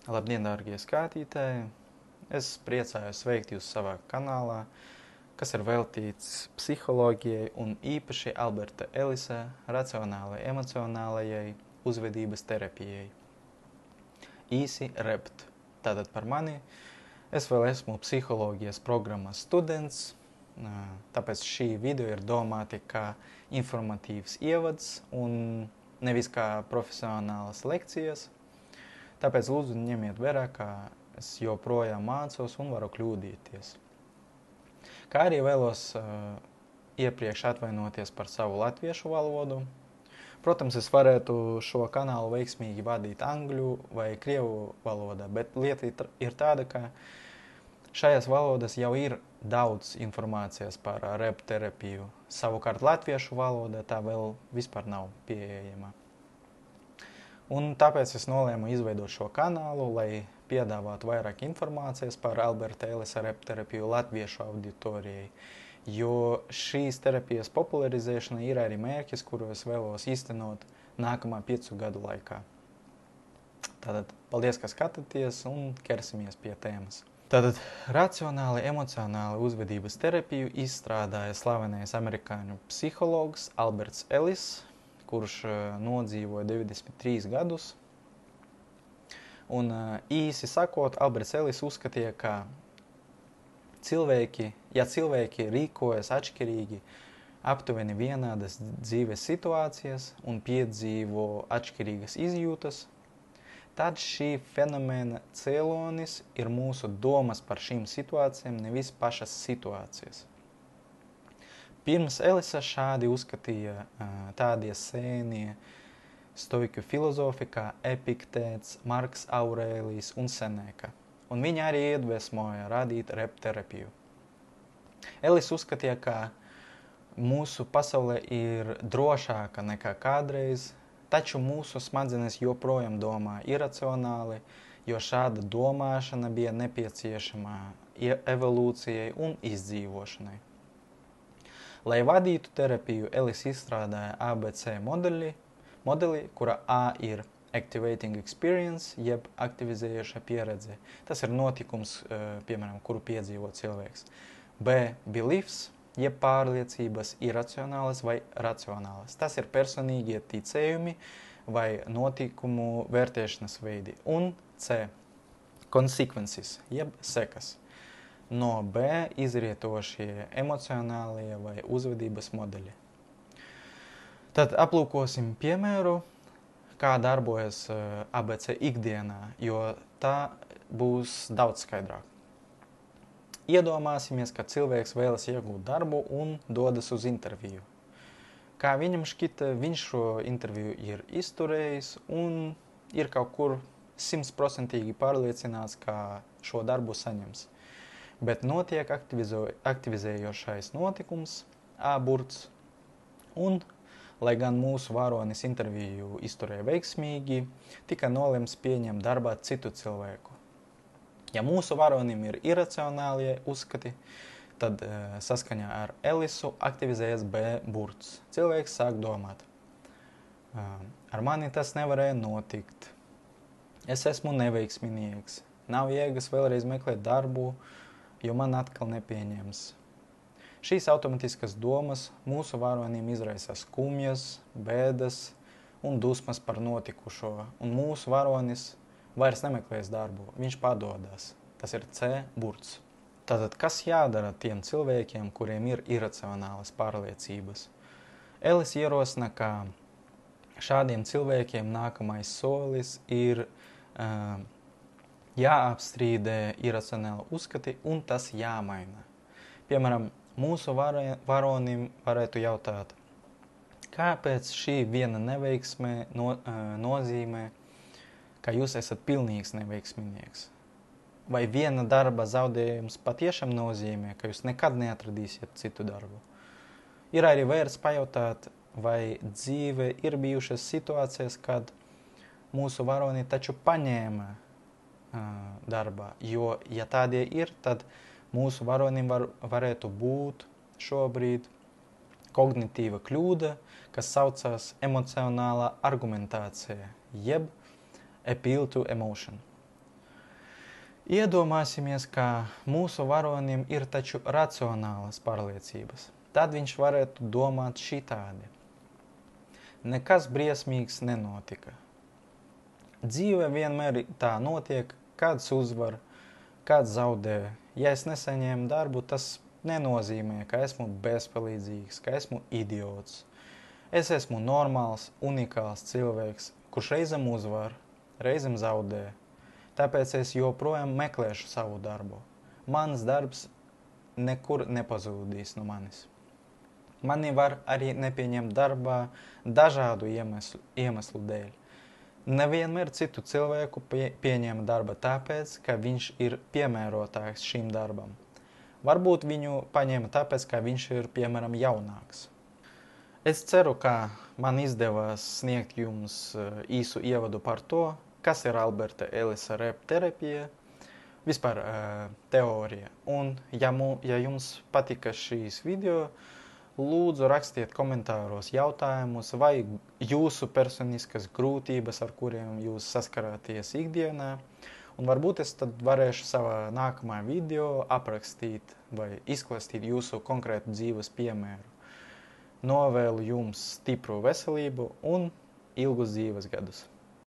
Labdien, dārgie skatītāji! Es priecājos sveikt jūs savā kanālā, kas ir veltīts psiholoģijai un īpaši Alberta Ellisa racionālajai, emocionālajai uzvedības terapijai. Īsi REPT. Tātad par mani. Es vēl esmu psiholoģijas programmas students, tāpēc šī video ir domāta kā informatīvs ievads un nevis kā profesionālas lekcijas. Tāpēc lūdzu ņemiet vērā, ka es joprojām mācos un varu kļūdīties. Kā arī vēlos iepriekš atvainoties par savu latviešu valodu. Protams, es varētu šo kanālu veiksmīgi vadīt angļu vai krievu valodā, bet lieta ir tāda, ka šajās valodās jau ir daudz informācijas par REPT terapiju. Savukārt latviešu valodā tā vēl vispār nav pieejama. Un tāpēc es nolēmu izveidot šo kanālu, lai piedāvātu vairāk informācijas par Alberta Ellisa REPT terapiju latviešu auditorijai, jo šīs terapijas popularizēšana ir arī mērķis, kuru es vēlos īstenot nākamā 5 gadu laikā. Tātad, paldies, ka skatāties un ķersimies pie tēmas. Tātad, racionāli emocionāli uzvedības terapiju izstrādāja slavenais amerikāņu psihologs Alberts Ellis, kurš nodzīvoja 93 gadus. Un īsi sakot, Alberts Ellis uzskatīja, ka cilvēki rīkojas atšķirīgi aptuveni vienādas dzīves situācijas un piedzīvo atšķirīgas izjūtas, tad šī fenomena cēlonis ir mūsu domas par šīm situācijām, nevis pašas situācijas. Pirms Ellisa šādi uzskatīja tādie sēnie stoiku filozofi kā Epiktēts, Marks Aurēlijs un Seneka, un viņi arī iedvesmoja radīt REPT terapiju. Ellis uzskatīja, ka mūsu pasaule ir drošāka nekā kādreiz, taču mūsu smadzenes joprojām domā iracionāli, jo šāda domāšana bija nepieciešama evolūcijai un izdzīvošanai. Lai vadītu terapiju, Ellis izstrādāja ABC modeli, kura A ir activating experience, jeb aktivizējoša pieredze. Tas ir notikums, piemēram, kuru piedzīvo cilvēks. B beliefs, jeb pārliecības iracionālas vai racionālas. Tas ir personīgie ticējumi vai notikumu vērtēšanas veidi. Un C consequences, jeb sekas. No B izrietošie emocionālie vai uzvedības modeļi. Tad aplūkosim piemēru, kā darbojas ABC ikdienā, jo tā būs daudz skaidrāk. Iedomāsimies, ka cilvēks vēlas iegūt darbu un dodas uz interviju. Kā viņam šķita, viņš šo interviju ir izturējis un ir kaut kur 100% pārliecināts, ka šo darbu saņems. Bet notiek aktivizējošais notikums, A burts, un, lai gan mūsu varonis interviju izturēja veiksmīgi, tika nolemts pieņemt darbā citu cilvēku. Ja mūsu varonim ir iracionālie uzskati, tad saskaņā ar Ellisu aktivizējas B burts. Cilvēks sāk domāt. Ar mani tas nevarēja notikt. Es esmu neveiksminieks. Nav jēgas vēlreiz meklēt darbu, jo man atkal nepieņems. Šīs automatiskas domas mūsu varonim izraisa skumjas, bēdas un dusmas par notikušo, un mūsu varonis vairs nemeklēs darbu, viņš padodas. Tas ir C burts. Tātad, kas jādara tiem cilvēkiem, kuriem ir iracionālas pārliecības? Ellis ierosina, ka šādiem cilvēkiem nākamais solis ir jāapstrīdē iracionāli uzskati un tas jāmaina. Piemēram, mūsu varonim varētu jautāt, kāpēc šī viena neveiksme nozīmē, ka jūs esat pilnīgs neveiksminieks? Vai viena darba zaudējums patiešām nozīmē, ka jūs nekad neatradīsiet citu darbu? Ir arī vērts pajautāt, vai dzīve ir bijušas situācijas, kad mūsu varoni taču paņēma darbā, jo, ja tādie ir, tad mūsu varonim varētu būt šobrīd kognitīva kļūda, kas saucās emocionālā argumentācija, jeb appeal to emotion. Iedomāsimies, ka mūsu varonim ir taču racionālas pārliecības. Tad viņš varētu domāt šitādi. Nekas briesmīgs nenotika. Dzīve vienmēr tā notiek, kāds uzvar, kāds zaudē. Ja es nesaņēmu darbu, tas nenozīmē, ka esmu bezpalīdzīgs, ka esmu idiots. Es esmu normāls, unikāls cilvēks, kurš reizem uzvar, reizem zaudē. Tāpēc es joprojām meklēšu savu darbu. Mans darbs nekur nepazūdīs no manis. Mani var arī nepieņemt darbā dažādu iemeslu dēļ. Nevienmēr citu cilvēku pieņem darba tāpēc, ka viņš ir piemērotāks šim darbam. Varbūt viņu paņēma tāpēc, ka viņš ir, piemēram, jaunāks. Es ceru, ka man izdevās sniegt jums īsu ievadu par to, kas ir Alberta Ellisa rep terapija, vispār teorija. Un ja jums patika šīs video, lūdzu rakstiet komentāros jautājumus vai jūsu personiskas grūtības, ar kuriem jūs saskarāties ikdienā. Un varbūt es tad varēšu savā nākamā video aprakstīt vai izklāstīt jūsu konkrētu dzīves piemēru. Novēlu jums stipru veselību un ilgus dzīves gadus.